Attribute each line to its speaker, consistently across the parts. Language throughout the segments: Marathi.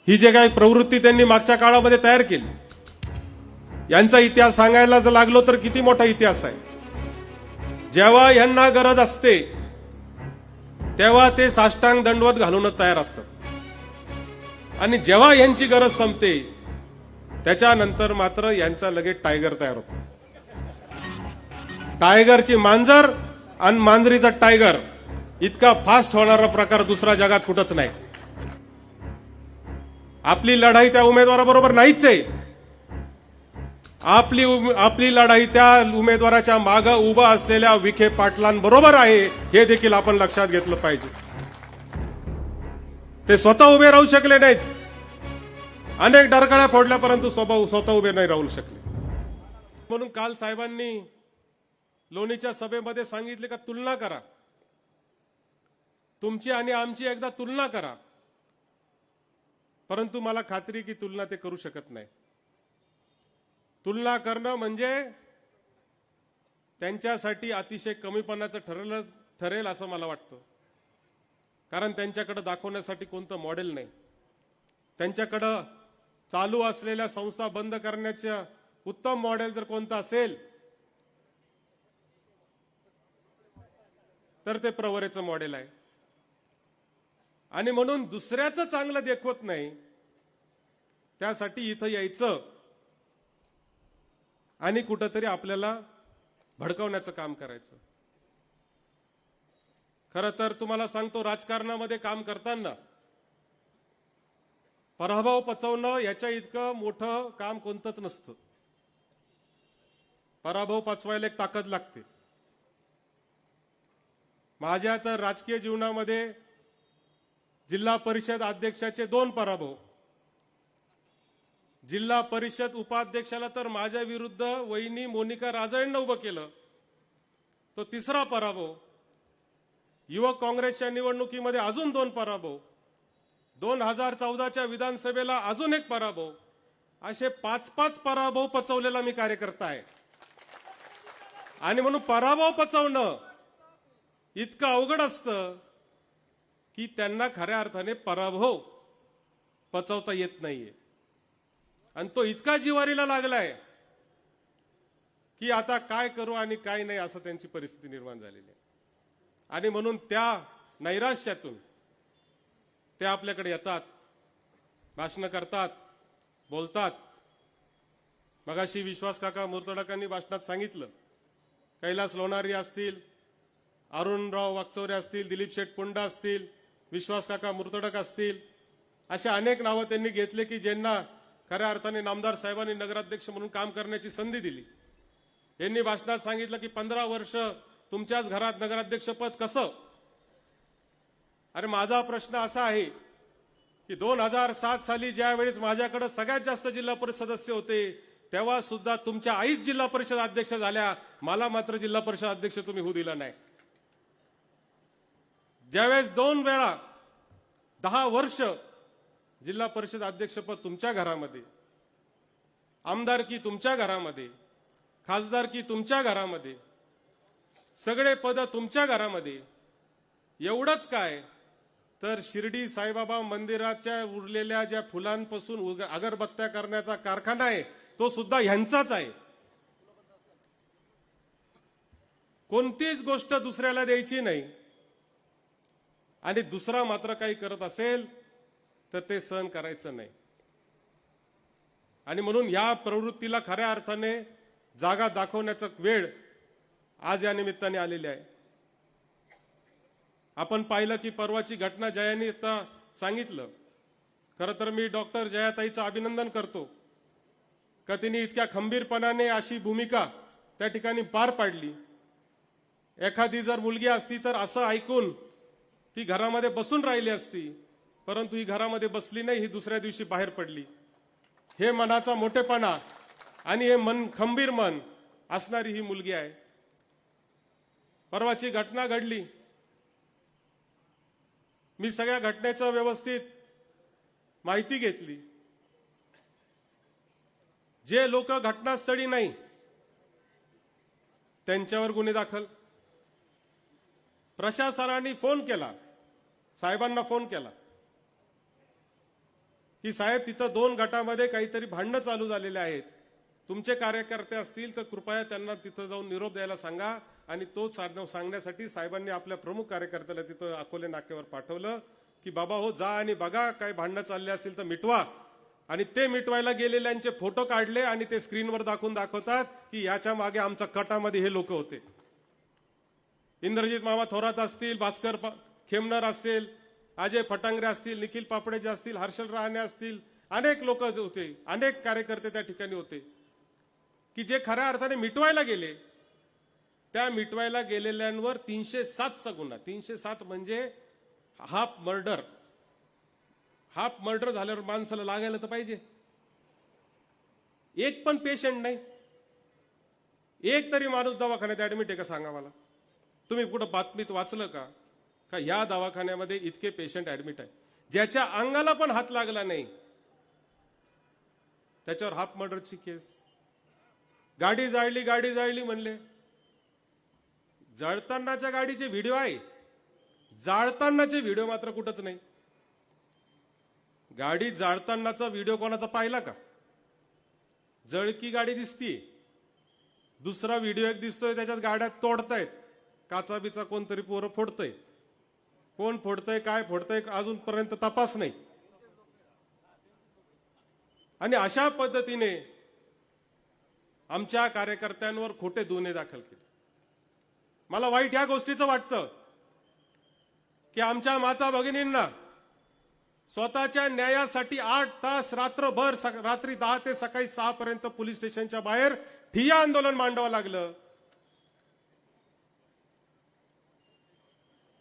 Speaker 1: ही जे काही प्रवृत्ती त्यांनी मागच्या काळामध्ये तयार केली, यांचा इतिहास सांगायला जर लागलो तर किती मोठा इतिहास आहे। जेव्हा यांना गरज असते तेव्हा ते साष्टांग दंडवत घालूनच तयार असतात आणि जेव्हा यांची गरज संपते त्याच्यानंतर मात्र यांचा लगेच टायगर तयार होतो। टायगरची मांजर आणि मांजरीचा टायगर इतका फास्ट होणारा प्रकार दुसरा जगात कुठंच नाही। आपली लढाई त्या उमेदवाराबरोबर नाहीच आहे। आपली लढाई त्या उमेदवाराच्या मागे उभा असलेल्या विखे पाटलांबरोबर आहे, हे देखील आपण लक्षात घेतलं पाहिजे। ते स्वतः उभे राहू शकले नाहीत, अनेक डरकाळ्या फोडल्या, परंतु स्वतः उभे नाही राहू शकले। म्हणून काल साहेबांनी लोणीच्या सभेमध्ये सांगितले का तुलना करा, तुमची आणि आमची एकदा तुलना करा, परंतु मला खात्री की तुलना ते करू शकत नाही। तुलना करणं म्हणजे त्यांच्यासाठी अतिशय कमीपणाचं ठरेल असं मला वाटतं, कारण त्यांच्याकडे दाखवण्यासाठी कोणतं मॉडेल नाही। त्यांच्याकडे चालू असलेल्या संस्था बंद करण्याचं उत्तम मॉडेल जर कोणतं असेल तर ते प्रवरेचं मॉडेल आहे। आणि म्हणून दुसऱ्याचं चांगलं देखवत नाही, त्यासाठी इथं यायचं आणि कुठंतरी आपल्याला भडकवण्याचं काम करायचं। खरं तर तुम्हाला सांगतो, राजकारणामध्ये काम करताना पराभव पचवणं याच्या इतकं मोठं काम कोणतंच नसतं। पराभव पचवायला एक ताकद लागते। माझ्या तर राजकीय जीवनामध्ये जिल्हा परिषद अध्यक्षाचे 2 पराभव, जिल्हा परिषद उपाध्यक्षाला तर माझ्या विरुद्ध वहिनी मोनिका राजळेंना उभं केलं, तो 3रा पराभव। युवक काँग्रेसच्या निवडणुकीमध्ये अजून 2 पराभव, 2014च्या विधानसभेला अजून 1 पराभव, असे 5-5 पराभव पचवलेला मी कार्यकर्ता आहे। आणि म्हणून पराभव पचवणं इतकं अवघड असतं की त्यांना खऱ्या अर्थाने पराभव पचवता येत नाहीये, आणि तो इतका जिवारीला लागलाय की आता काय करू आणि काय नाही असं त्यांची परिस्थिती निर्माण झालेली आहे। आणि म्हणून त्या नैराश्यातून ते आपल्याकडे येतात, भाषण करतात, बोलतात। मगाशी विश्वास काका मुर्तडकांनी भाषणात सांगितलं, कैलास लोणारी असतील, अरुणराव वाकचौरे असतील, दिलीप शेठ पुंडा असतील, विश्वास काका मुर्तडक असतील, अशा अनेक नावं त्यांनी घेतले की ज्यांना खऱ्या अर्थाने नामदार साहेबांनी नगराध्यक्ष म्हणून काम करण्याची संधी दिली। यांनी भाषणात सांगितलं की 15 वर्ष तुमच्याच घरात नगराध्यक्षपद कसं। अरे माझा प्रश्न असा आहे की 2007 साली ज्यावेळेस माझ्याकडे सगळ्यात जास्त जिल्हा परिषद सदस्य होते तेव्हा सुद्धा तुमच्या आईच जिल्हा परिषद अध्यक्ष झाल्या, मला मात्र जिल्हा परिषद अध्यक्ष तुम्ही होऊ दिला नाही। ज्यावेळेस 2 वेळा 10 वर्ष जिल्हा परिषद अध्यक्षपद तुमच्या घरामध्ये, आमदारकी तुमच्या घरामध्ये, खासदारकी तुमच्या घरामध्ये, सगळे पद तुमच्या घरामध्ये, एवढंच काय तर शिर्डी साईबाबा मंदिराच्या उरलेल्या ज्या फुलांपासून अगरबत्त्या करण्याचा कारखाना आहे तो सुद्धा ह्यांचाच आहे। कोणतीच गोष्ट दुसऱ्याला द्यायची नाही, आणि दुसरा मात्र काही करत असेल तर ते सहन करायचं नाही। आणि म्हणून या प्रवृत्तीला खऱ्या अर्थाने जागा दाखवण्याचा वेळ आज या निमित्ताने आलेली आहे। आपण पाहिलं की परवाची घटना जयानी आता सांगितलं, खरं तर मी डॉक्टर जयाताईचं अभिनंदन करतो का तिने इतक्या खंबीरपणाने अशी भूमिका त्या ठिकाणी पार पाडली। एखादी जर मुलगी असती तर असं ऐकून ती घरामध्ये बसून राहिली असती, परंतु ही घरामध्ये बसली नाही, ही दुसऱ्या दिवशी बाहेर पडली। हे मनाचा मोठेपणा आणि हे मन, खंबीर मन असणारी ही मुलगी आहे। परवाची घटना घडली, मी सगळ्या घटनेचं व्यवस्थित माहिती घेतली। जे लोक घटनास्थळी नाही त्यांच्यावर गुन्हे दाखल, प्रशासनाने फोन केला, साहेबांना फोन केला की साहेब तिथं 2 गटामध्ये काहीतरी भांडणं चालू झालेले आहेत, तुमचे कार्यकर्ते असतील तर कृपया त्यांना तिथं जाऊन निरोप द्यायला सांगा. आणि तो सांगण्यासाठी साहेबांनी आपल्या प्रमुख कार्यकर्त्याला तिथं अकोले नाक्यावर पाठवलं की बाबा हो, जा आणि बघा काय भांडणं चालले असेल तर मिटवा. आणि ते मिटवायला गेलेल्यांचे फोटो काढले आणि ते स्क्रीनवर दाखवतात की याच्या मागे आमच्या कटामध्ये हे लोक होते. इंद्रजित मामा थोरात असतील, भास्कर खेमनर असेल, अजय फटांगरे असतील, निखिल पापडेजे असतील, हर्षल राहणे असतील, अनेक लोक होते, अनेक कार्यकर्ते त्या ठिकाणी होते की जे खऱ्या अर्थाने मिटवायला गेले. त्या मिटवायला गेलेल्यांवर 307चा गुन्हा, 307 म्हणजे हाफ मर्डर. हाफ मर्डर झाल्यावर माणसाला लागायला तर पाहिजे. एक पण पेशंट नाही, एक तरी माणूस दवाखान्यात ऍडमिट आहे का सांगा मला. तुम्ही कुठं बातमीत वाचलं का का या दवाखान्यामध्ये इतके पेशंट ऍडमिट आहे, ज्याच्या अंगाला पण हात लागला नाही त्याच्यावर हाफ मर्डरची केस. गाडी जाळली म्हणले. जळतानाच्या गाडीचे व्हिडिओ आहे, जाळतानाचे व्हिडिओ मात्र कुठंच नाही. गाडी जाळतानाचा व्हिडिओ कोणाचा पाहिला का? जळकी गाडी दिसतीये, दुसरा व्हिडिओ एक दिसतोय त्याच्यात गाड्या तोडतायत, काचा बिचा कोणतरी पोरं फोडतंय. कोण फोडतंय, काय फोडतंय अजूनपर्यंत तपास नाही. आणि अशा पद्धतीने आमच्या कार्यकर्त्यांवर खोटे गुन्हे दाखल केले. मला वाईट या गोष्टीचं वाटतं की आमच्या माता भगिनींना स्वतःच्या न्यायासाठी 8 तास रात्रभर, रात्री 10 ते सकाळी 6 पर्यंत पोलीस स्टेशनच्या बाहेर ठिय्या आंदोलन मांडावं लागलं.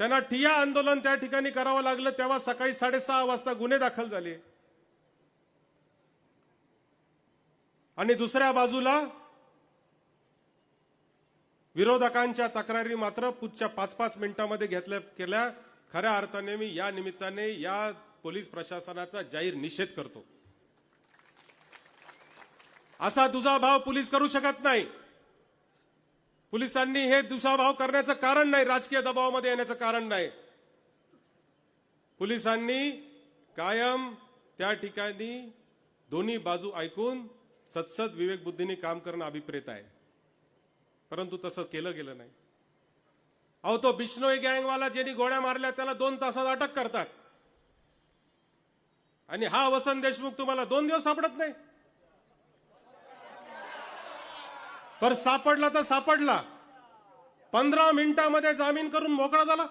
Speaker 1: त्यांना ठिय्या आंदोलन त्या ठिकाणी करावं लागलं तेव्हा सकाळी 6:30 वाजता गुन्हे दाखल झाले. आणि दुसऱ्या बाजूला विरोधकांच्या तक्रारी मात्र पुढच्या 5-5 मिनिटांमध्ये केल्या. खऱ्या अर्थाने मी या निमित्ताने या पोलीस प्रशासनाचा जाहीर निषेध करतो. असा दुजाभाव पोलीस करू शकत नाही. पोलिसांनी हे दुजाभाव करण्याचं कारण नाही, राजकीय दबावामध्ये येण्याचं कारण नाही. पोलिसांनी कायम त्या ठिकाणी दोन्ही बाजू ऐकून सत्सद विवेक बुद्धीने काम करणं अभिप्रेत आहे, परंतु तसं केलं गेलं नाही. अहो, तो बिश्नोई गँगवाला ज्यांनी गोळ्या मारल्या त्याला 2 तासात अटक करतात आणि हा वसंत देशमुख तुम्हाला 2 दिवस सापडत नाही. पर सापडला तर सापडला, 15 मिनिटांमध्ये जामीन करून मोकळा झाला.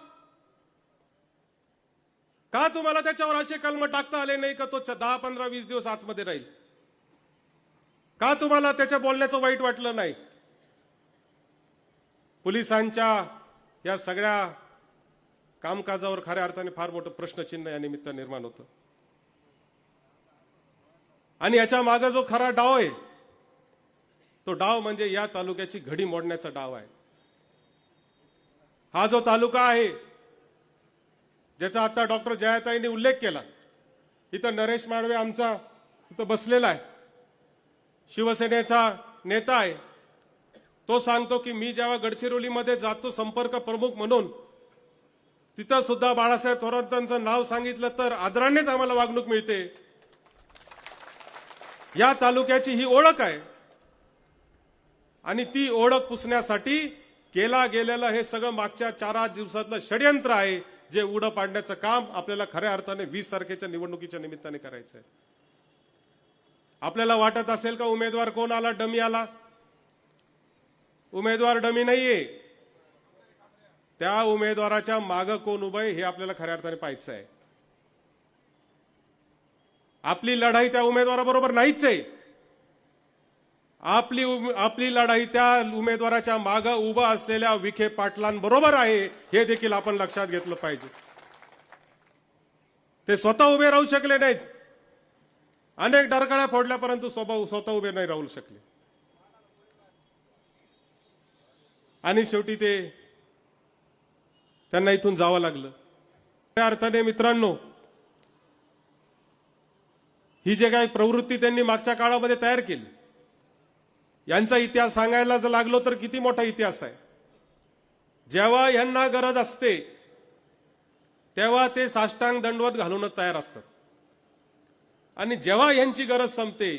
Speaker 1: का तुम्हाला त्याच्यावर असे कलम टाकता आले नाही का तो 10, 15, 20 दिवस आतमध्ये राहील? का तुम्हाला त्याच्या बोलण्याचं वाईट वाटलं नाही? पोलिसांच्या या सगळ्या कामकाजावर खऱ्या अर्थाने फार मोठं प्रश्नचिन्ह या निमित्त निर्माण होतं. आणि याच्या मागे जो खरा डाव आहे तो डाव म्हणजे या तालुक्याची घडी मोडण्याचा डाव आहे. हा जो तालुका आहे ज्याचा आता डॉक्टर जयाताईंनी उल्लेख केला, इथं नरेश माडवे आमचा इथं बसलेला आहे, शिवसेनेचा नेता आहे. तो सांगतो की मी जेव्हा गडचिरोलीमध्ये जातो संपर्क प्रमुख म्हणून, तिथं सुद्धा बाळासाहेब थोरातांचं नाव सांगितलं तर आदरानेच आम्हाला वागणूक मिळते. या तालुक्याची ही ओळख आहे आणि ती ओळख पुसण्यासाठी केला गेलेलं हे सगळं मागच्या 4 दिवसातलं षडयंत्र आहे, जे उडं पाडण्याचं काम आपल्याला खऱ्या अर्थाने 20 तारखेच्या निवडणुकीच्या निमित्ताने करायचं आहे. आपल्याला वाटत असेल का उमेदवार कोण आला, डमी आला? उमेदवार डमी नाहीये. त्या उमेदवाराच्या मागं कोण उभं आहे हे आपल्याला खऱ्या अर्थाने पाहायचं आहे. आपली लढाई त्या उमेदवाराबरोबर नाहीच आहे. आपली लढाई त्या उमेदवाराच्या मागं उभा असलेल्या विखे पाटलांबरोबर आहे, हे देखील आपण लक्षात घेतलं पाहिजे. ते स्वतः उभे राहू शकले नाहीत, अनेक डरकाळ्या फोडल्या, परंतु स्वतः उभे नाही राहू शकले. आणि शेवटी त्यांना इथून जावं लागलं. त्या अर्थाने मित्रांनो, ही जे काही प्रवृत्ती त्यांनी मागच्या काळामध्ये तयार केली, यांचा इतिहास सांगायला जर लागलो तर किती मोठा इतिहास आहे. जेव्हा यांना गरज असते तेव्हा ते साष्टांग दंडवत घालूनच तयार असतात. आणि जेव्हा यांची गरज संपते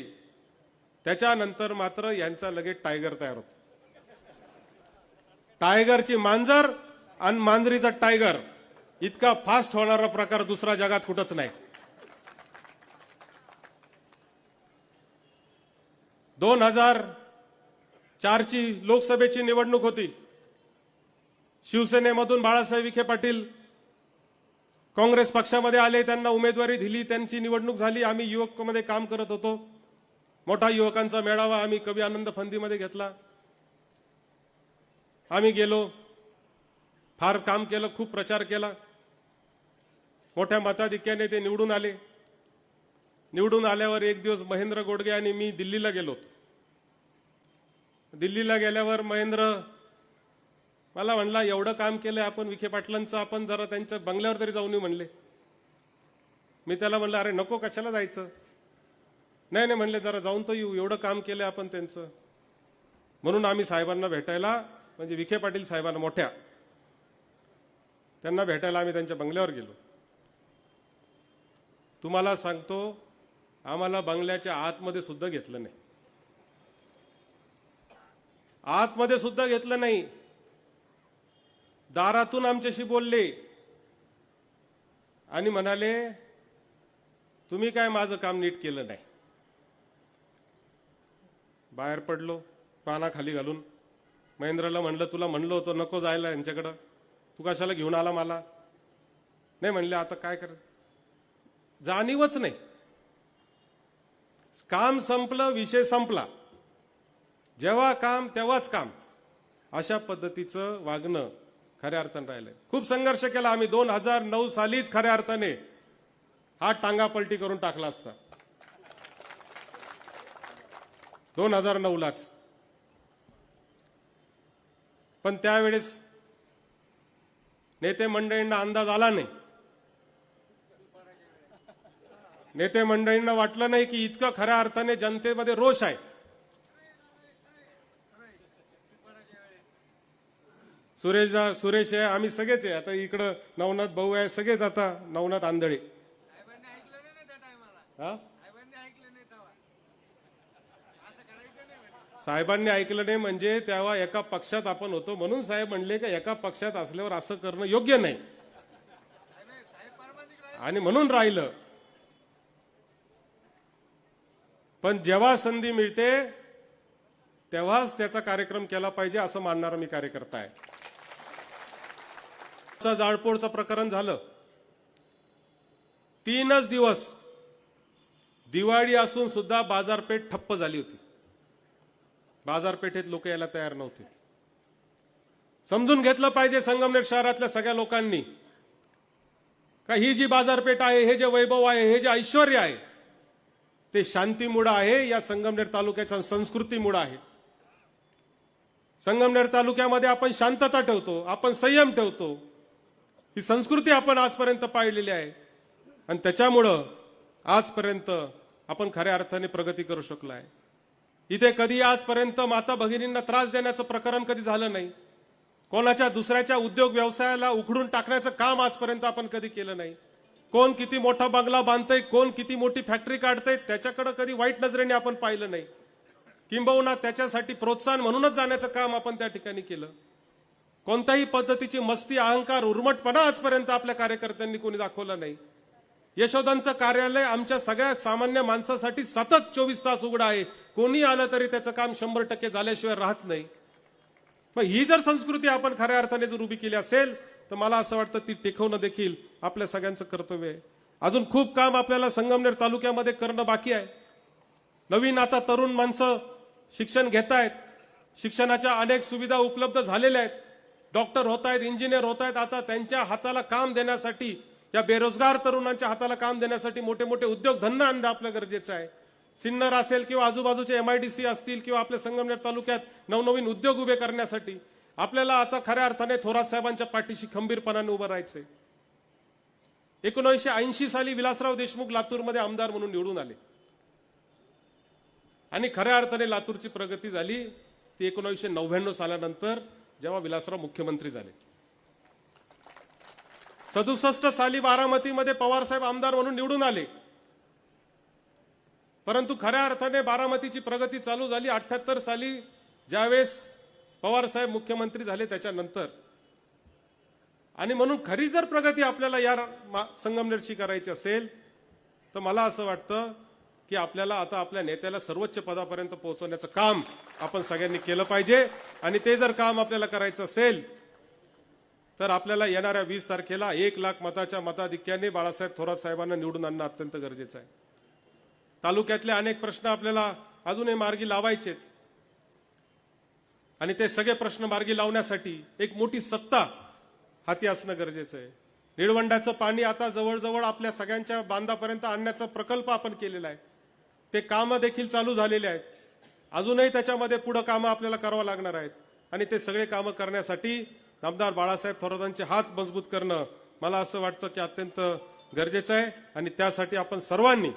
Speaker 1: त्याच्यानंतर मात्र यांचा लगेच टायगर तयार होतो. टायगरची मांजर आणि मांजरीचा टायगर इतका फास्ट होणारा प्रकार दुसरा जगात कुठंच नाही. 2004 ची लोकसभेची निवडणूक होती. शिवसेनेमधून बाळासाहेब विखे पाटील काँग्रेस पक्षामध्ये आले, त्यांना उमेदवारी दिली, त्यांची निवडणूक झाली. आम्ही युवकमध्ये काम करत होतो. मोठा युवकांचा मेळावा आम्ही कवी आनंद फंदीमध्ये घेतला. आम्ही गेलो, फार काम केलं, खूप प्रचार केला. मोठ्या मताधिक्याने ते निवडून आले. निवडून आल्यावर एक दिवस महेंद्र गोडगे आणि मी दिल्लीला गेलो. दिल्लीला गेल्यावर महेंद्र मला म्हणला, एवढं काम केलंय आपण विखे पाटलांचं, आपण जरा त्यांच्या बंगल्यावर तरी जाऊन येऊ म्हणले. मी त्याला म्हणलं, अरे नको, कशाला जायचं. नाही म्हणले, जरा जाऊन तर येऊ, एवढं काम केलंय आपण त्यांचं. म्हणून आम्ही साहेबांना भेटायला, म्हणजे विखे पाटील साहेबांना मोठ्या, त्यांना भेटायला आम्ही त्यांच्या बंगल्यावर गेलो. तुम्हाला सांगतो, आम्हाला बंगल्याच्या आतमध्ये सुद्धा घेतलं नाही. आतमध्ये सुद्धा घेतलं नाही. दारातून आमच्याशी बोलले आणि म्हणाले, तुम्ही काय माझं काम नीट केलं नाही. बाहेर पडलो पाना खाली घालून. महेंद्रला म्हणलं, तुला म्हणलं होतं नको जायला यांच्याकडं, तू कशाला घेऊन आला मला. नाही म्हणले, आता काय कर, जाणीवच नाही. काम संपलं, विषय संपला. जेव्हा काम तेव्हाच काम, अशा पद्धतीचं वागणं खऱ्या अर्थानं राहिलंय. खूप संघर्ष केला आम्ही. 2009 सालीच खऱ्या अर्थाने हा टांगापलटी करून टाकला असता. 2009लाच. पण त्यावेळेस नेते मंडळींना अंदाज आला नाही. नेते मंडळींना वाटलं नाही की इतकं खऱ्या अर्थाने जनतेमध्ये रोष आहे. सुरेश आहे, आम्ही सगळेच आहे. आता इकडं नवनाथ भाऊ आहे, सगळेच. आता नवनाथ आंधळे, साहेबांनी ऐकलं नाही म्हणजे तेव्हा एका पक्षात आपण होतो, म्हणून साहेब म्हणले की एका पक्षात असल्यावर असं करणं योग्य नाही, आणि म्हणून राहिलं. पण जेव्हा संधी मिळते तेव्हाच त्याचा कार्यक्रम केला पाहिजे, असं मानणारा मी कार्यकर्ता आहे. जाळपोळचं प्रकरण झालं. 3च दिवस दिवाळी असून सुद्धा बाजारपेठ ठप्प झाली होती. बाजारपेठेत लोक यायला तयार नव्हते. समजून घेतलं पाहिजे संगमनेर शहरातल्या सगळ्या लोकांनी का ही जी बाजारपेठ आहे, हे जे वैभव आहे, हे जे ऐश्वर आहे, ते शांतीमुळे आहे, या संगमनेर तालुक्याच्या संस्कृतीमुळे आहे. संगमनेर तालुक्यामध्ये आपण शांतता ठेवतो, आपण संयम ठेवतो. ही संस्कृती आपण आजपर्यंत पाळलेली आहे आणि त्याच्यामुळं आजपर्यंत आपण खऱ्या अर्थाने प्रगती करू शकलो आहे. इथे कधी आजपर्यंत माता भगिनींना त्रास देण्याचं प्रकरण कधी झालं नाही. कोणाच्या दुसऱ्याच्या उद्योग व्यवसायाला उखडून टाकण्याचं काम आजपर्यंत आपण कधी केलं नाही. कोण किती मोठा बंगला बांधतंय, कोण किती मोठी फॅक्टरी काढतंय, त्याच्याकडे कधी वाईट नजरेने आपण पाहिलं नाही. किंबहुना त्याच्यासाठी प्रोत्साहन म्हणूनच जाण्याचं काम आपण त्या ठिकाणी केलं. कोणत्याही पद्धतीची मस्ती, अहंकार, उर्मटपणा आजपर्यंत आपल्या कार्यकर्त्यांनी कोणी दाखवला नाही. यशोदांचं कार्यालय आमच्या सगळ्या सामान्य माणसासाठी सतत 24 तास उघडं आहे. कोणी आलं तरी त्याचं काम 100% झाल्याशिवाय राहत नाही. मग ही जर संस्कृती आपण खऱ्या अर्थाने जर उभी केली असेल तर मला असं वाटतं ती टिकवणं देखील आपल्या सगळ्यांचं कर्तव्य आहे. अजून खूप काम आपल्याला संगमनेर तालुक्यामध्ये करणं बाकी आहे. नवीन आता तरुण माणसं शिक्षण घेत आहेत. शिक्षणाच्या अनेक सुविधा उपलब्ध झालेल्या आहेत. डॉक्टर होत आहेत, इंजिनियर होत आहेत. आता त्यांच्या हाताला काम देण्यासाठी, या बेरोजगार तरुणांच्या हाताला काम देण्यासाठी मोठे मोठे उद्योगधंदे आणणं आपलं गरजेचं आहे. सिन्नर असेल किंवा आजूबाजूचे MIDC असतील किंवा आपल्या संगमनेर तालुक्यात नवनवीन उद्योग उभे करण्यासाठी आपल्याला आता खऱ्या अर्थाने थोरात साहेबांच्या पाठीशी खंबीरपणाने उभं राहायचंय. 1980 साली विलासराव देशमुख लातूरमध्ये आमदार म्हणून निवडून आले आणि खऱ्या अर्थाने लातूरची प्रगती झाली ती 1999 सालानंतर जेव्हा विलासराव मुख्यमंत्री झाले. 67 साली बारामतीमध्ये पवार साहेब आमदार म्हणून निवडून आले. परंतु खऱ्या अर्थाने बारामतीची प्रगती चालू झाली 78 साली, ज्यावेळेस पवार साहेब मुख्यमंत्री झाले त्याच्यानंतर. आणि म्हणून खरी जर प्रगती आपल्याला या संगमनेरची करायची असेल तर मला असं वाटतं की आपल्याला आता आपल्या नेत्याला सर्वोच्च पदापर्यंत पोहोचवण्याचं काम आपण सगळ्यांनी केलं पाहिजे. आणि ते जर काम आपल्याला करायचं असेल तर आपल्याला येणाऱ्या 20 तारखेला 1 लाख मताच्या मताधिक्याने बाळासाहेब थोरात साहेबांना निवडून आणणं अत्यंत गरजेचं आहे. तालुक्यातले अनेक प्रश्न आपल्याला अजूनही मार्गी लावायचे आणि ते सगळे प्रश्न मार्गी लावण्यासाठी एक मोठी सत्ता हाती असणं गरजेचं आहे. निळवंड्याचं पाणी आता जवळजवळ आपल्या सगळ्यांच्या बांधापर्यंत आणण्याचा प्रकल्प आपण केलेला आहे. ते कामं देखील चालू झालेले आहेत. अजूनही त्याच्यामध्ये पुढे कामं आपल्याला करावं लागणार आहेत. आणि ते सगळे कामं करण्यासाठी नामदार बाळासाहेब थोरातांचे हात मजबूत करणं मला असं वाटतं की अत्यंत गरजेचं आहे. आणि त्यासाठी आपण सर्वांनी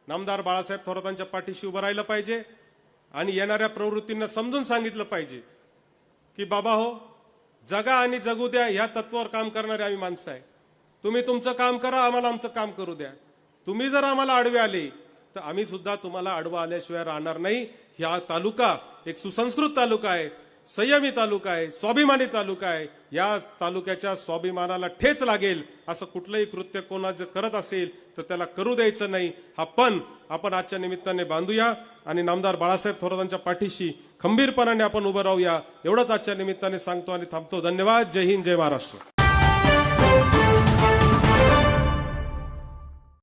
Speaker 1: नामदार बाळासाहेब थोरातांच्या पाठीशी उभं राहिलं पाहिजे आणि येणाऱ्या प्रवृत्तींना समजून सांगितलं पाहिजे की बाबा हो, जगा आणि जगू द्या ह्या तत्वावर काम करणारे आम्ही माणसं आहे. तुम्ही तुमचं काम करा, आम्हाला आमचं काम करू द्या. तुम्ही जर आम्हाला आडवे आले तर आम्ही सुद्धा तुम्हाला आडवा आल्याशिवाय राहणार नाही. हा तालुका एक सुसंस्कृत तालुका आहे, संयमी तालुका आहे, स्वाभिमानी तालुका आहे. या तालुक्याच्या स्वाभिमानाला ठेच लागेल असं कुठलंही कृत्य कोणा जर करत असेल तर त्याला करू द्यायचं नाही. हा पण आपण आजच्या निमित्ताने बांधूया आणि नामदार बाळासाहेब थोरातांच्या पाठीशी खंबीरपणाने आपण उभं राहूया. एवढंच आजच्या निमित्ताने सांगतो आणि थांबतो. धन्यवाद. जय हिंद, जय महाराष्ट्र.